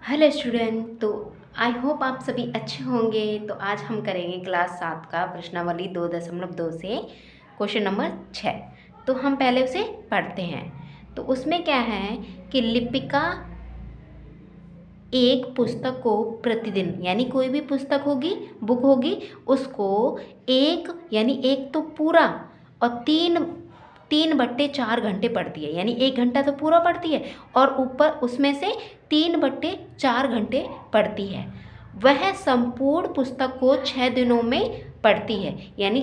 Hello student. तो I hope आप सभी अच्छे होंगे। तो आज हम करेंगे क्लास 7 का प्रश्नावली 2.2 से क्वेश्चन नंबर 6। तो हम पहले उसे पढ़ते हैं। तो उसमें क्या है कि लिपिका एक पुस्तक को प्रतिदिन, यानी कोई भी पुस्तक होगी, बुक होगी, उसको एक यानी एक तो पूरा और 3/4 घंटे पढ़ती है। यानी 1 घंटा तो पूरा पढ़ती है और ऊपर उसमें से 3/4 घंटे पढ़ती है। वह संपूर्ण पुस्तक को 6 दिनों में पढ़ती है। यानी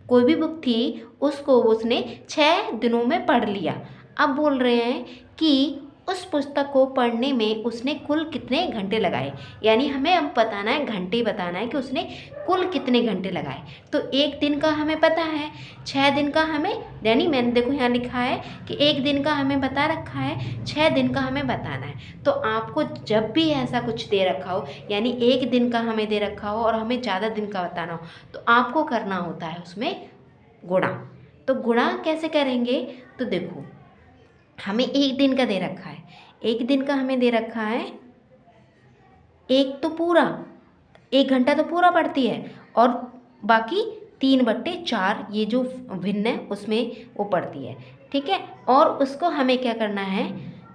कोई भी बुक थी उसको उसने 6 दिनों में पढ़ लिया। अब बोल रहे हैं कि उस पुस्तक को पढ़ने में उसने कुल कितने घंटे लगाए। यानी हमें अब बताना है, घंटे बताना है कि उसने कुल कितने घंटे लगाए। तो एक दिन का हमें पता है, 6 दिन का हमें, यानी मैंने देखो यहाँ लिखा है कि एक दिन का हमें बता रखा है, 6 दिन का हमें बताना है। तो आपको जब भी ऐसा कुछ दे रखा हो, यानी एक दिन का हमें दे रखा हो और हमें ज़्यादा दिन का बताना हो, तो आपको करना होता है उसमें गुणा। तो गुणा कैसे करेंगे? तो देखो, हमें एक दिन का दे रखा है, एक दिन का हमें दे रखा है, एक तो पूरा 1 घंटा तो पूरा पढ़ती है और बाकी 3/4 ये जो भिन्न है उसमें वो पढ़ती है। ठीक है, और उसको हमें क्या करना है,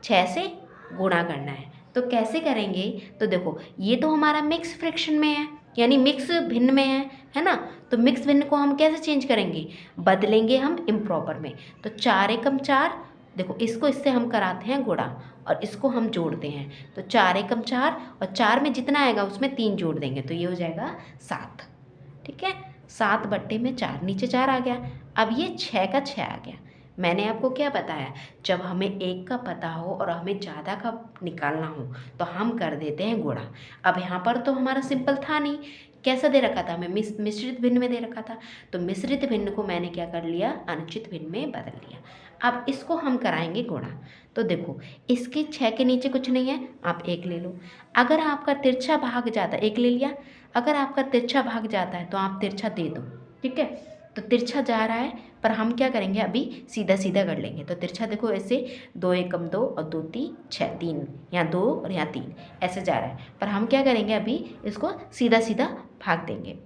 6 से गुणा करना है। तो कैसे करेंगे? तो देखो, ये तो हमारा मिक्स फ्रैक्शन में है, यानी मिक्स भिन्न में है ना। तो मिक्स भिन्न को हम कैसे चेंज करेंगे? बदलेंगे हम इम्प्रॉपर में। तो 4 एकम 4, देखो इसको इससे हम कराते हैं गुणा और इसको हम जोड़ते हैं। तो 4 एकम 4 और 4 में जितना आएगा उसमें 3 जोड़ देंगे तो ये हो जाएगा 7। ठीक है, 7/4, नीचे 4 आ गया। अब ये 6 का 6 आ गया। मैंने आपको क्या बताया, जब हमें एक का पता हो और हमें ज़्यादा का निकालना हो तो हम कर देते हैं गुणा। अब यहाँ पर तो हमारा सिंपल था नहीं, कैसा दे रखा था हमें, मिश्रित भिन्न में दे रखा था। तो मिश्रित भिन्न को मैंने क्या कर लिया, अनुचित भिन्न में बदल लिया। अब इसको हम कराएंगे गुणा। तो देखो, इसके 6 के नीचे कुछ नहीं है, आप 1 ले लो। अगर आपका तिरछा भाग जाता है, 1 ले लिया। अगर आपका तिरछा भाग जाता है तो आप तिरछा दे दो। ठीक है, तो तिरछा जा रहा है पर हम क्या करेंगे, अभी सीधा सीधा कर लेंगे। तो तिरछा देखो ऐसे, 2 एकम 2 और 2 3 6, 3 यहाँ 2 और यहाँ 3 ऐसे जा रहा है। पर हम क्या करेंगे, अभी इसको सीधा सीधा भाग देंगे,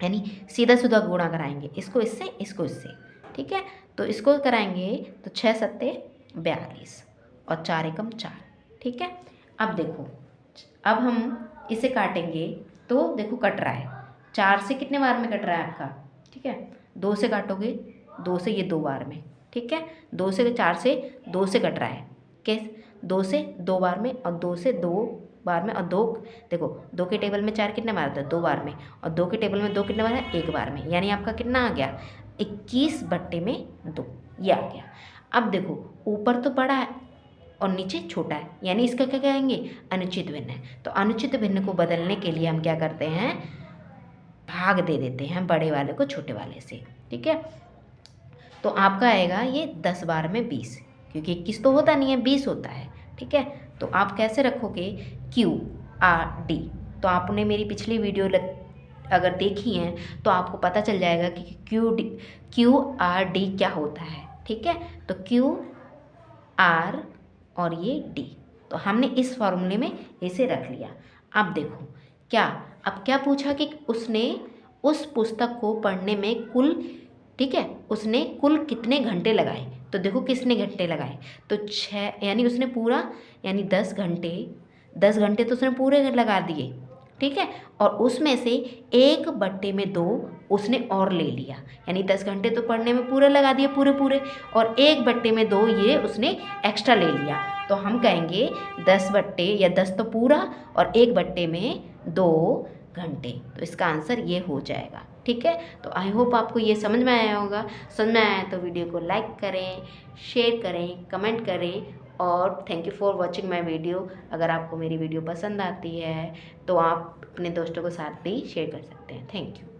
यानी सीधा सीधा गुणा कराएंगे, इसको इससे इसको इससे। ठीक है, तो इसको कराएंगे तो 6 सत्ते 42 और 4 एकम 4। ठीक है, अब देखो, अब हम इसे काटेंगे तो देखो कट रहा है, 4 से कितने बार में कट रहा है आपका? ठीक है, 2 से काटोगे, 2 से ये 2 बार में। ठीक है, 2 से 4 से 2 से कट रहा है, कैसे? 2 से 2 बार में और 2 से 2 बार में और 2, देखो 2 के टेबल में 4 कितने बार था? 2 बार में। और 2 के टेबल में 2 कितने बार है? 1 बार में। यानी आपका कितना आ गया? 21/2 ये आ गया। अब देखो, ऊपर तो बड़ा है और नीचे छोटा है, यानी इसका क्या कहेंगे, अनुचित भिन्न है। तो अनुचित भिन्न को बदलने के लिए हम क्या करते हैं, भाग दे देते हैं बड़े वाले को छोटे वाले से। ठीक है, तो आपका आएगा ये 10 बार में 20, क्योंकि 21 तो होता नहीं है, 20 होता है। ठीक है, तो आप कैसे रखोगे, QRD। तो आपने मेरी पिछली वीडियो अगर देखी हैं तो आपको पता चल जाएगा कि QRD क्या होता है। ठीक है, तो QR और ये D, तो हमने इस फॉर्मूले में इसे रख लिया। अब देखो क्या, अब क्या पूछा कि उसने उस पुस्तक को पढ़ने में कुल, ठीक है, उसने कुल कितने घंटे लगाए। तो देखो किसने घंटे लगाए, तो 6, यानी उसने पूरा, यानी 10 घंटे तो उसने पूरे लगा दिए। ठीक है, और उसमें से 1/2 उसने और ले लिया, यानी 10 घंटे तो पढ़ने में पूरे लगा दिए, पूरे पूरे, और 1/2 ये उसने एक्स्ट्रा ले लिया। तो हम कहेंगे 10 तो पूरा और 1/2 तो इसका आंसर ये हो जाएगा। ठीक है, तो आई होप आपको ये समझ में आया होगा। समझ में आया तो वीडियो को लाइक करें, शेयर करें, कमेंट करें, और thank you for watching my video. अगर आपको मेरी वीडियो पसंद आती है तो आप अपने दोस्तों के साथ भी शेयर कर सकते हैं। Thank you.